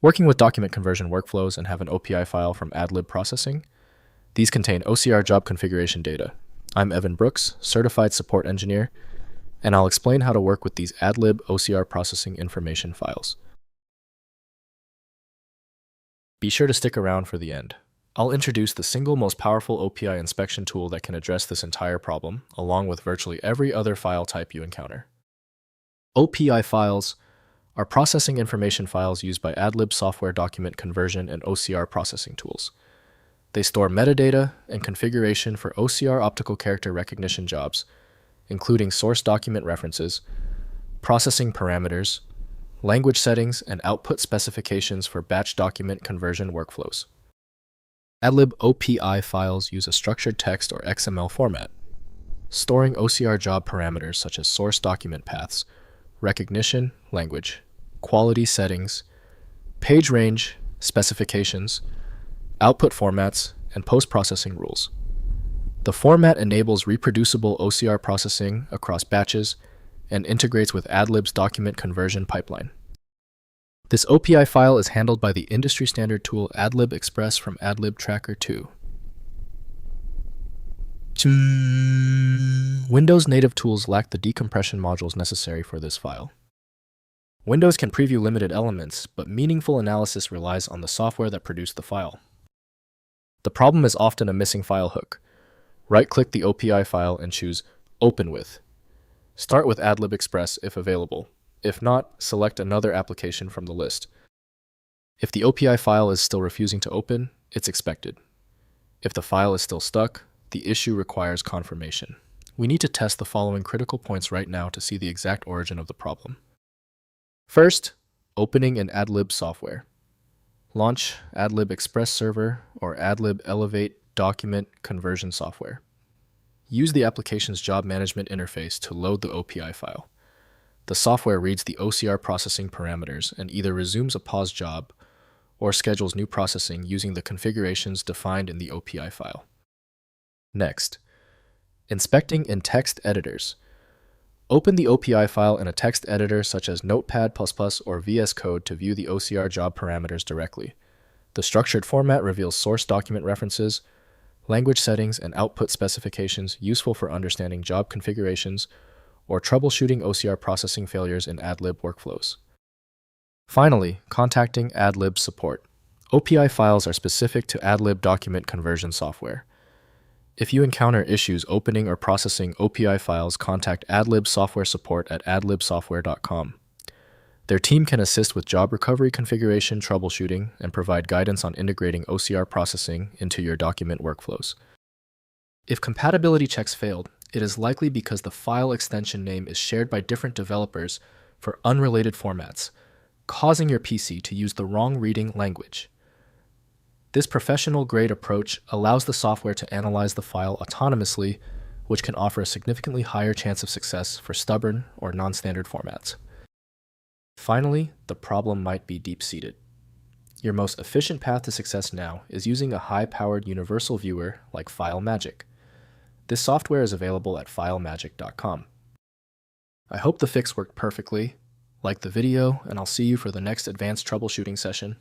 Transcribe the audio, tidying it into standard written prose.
Working with document conversion workflows and have an OPI file from Adlib Processing. These contain OCR job configuration data. I'm Evan Brooks, Certified Support Engineer, and I'll explain how to work with these Adlib OCR processing information files. Be sure to stick around for the end. I'll introduce the single most powerful OPI inspection tool that can address this entire problem, along with virtually every other file type you encounter. OPI files are processing information files used by Adlib Software document conversion and OCR processing tools. They store metadata and configuration for OCR optical character recognition jobs, including source document references, processing parameters, language settings, and output specifications for batch document conversion workflows. Adlib OPI files use a structured text or XML format, storing OCR job parameters such as source document paths, recognition, language, quality settings, page range, specifications, output formats, and post-processing rules. The format enables reproducible OCR processing across batches and integrates with Adlib's document conversion pipeline. This OPI file is handled by the industry-standard tool Adlib Express from Adlib Tracker 2. Windows native tools lack the decompression modules necessary for this file. Windows can preview limited elements, but meaningful analysis relies on the software that produced the file. The problem is often a missing file hook. Right-click the OPI file and choose Open With. Start with Adlib Express if available. If not, select another application from the list. If the OPI file is still refusing to open, it's expected. If the file is still stuck, the issue requires confirmation. We need to test the following critical points right now to see the exact origin of the problem. First, opening in Adlib Software. Launch Adlib Express Server or Adlib Elevate Document Conversion Software. Use the application's job management interface to load the OPI file. The software reads the OCR processing parameters and either resumes a paused job or schedules new processing using the configurations defined in the OPI file. Next, inspecting in text editors. Open the OPI file in a text editor such as Notepad++ or VS Code to view the OCR job parameters directly. The structured format reveals source document references, language settings, and output specifications useful for understanding job configurations or troubleshooting OCR processing failures in Adlib workflows. Finally, contacting Adlib support. OPI files are specific to Adlib document conversion software. If you encounter issues opening or processing OPI files, contact Adlib Software support at adlibsoftware.com. Their team can assist with job recovery configuration troubleshooting and provide guidance on integrating OCR processing into your document workflows. If compatibility checks failed, it is likely because the file extension name is shared by different developers for unrelated formats, causing your PC to use the wrong reading language. This professional-grade approach allows the software to analyze the file autonomously, which can offer a significantly higher chance of success for stubborn or non-standard formats. Finally, the problem might be deep-seated. Your most efficient path to success now is using a high-powered universal viewer like FileMagick. This software is available at filemagick.com. I hope the fix worked perfectly. Like the video, and I'll see you for the next advanced troubleshooting session.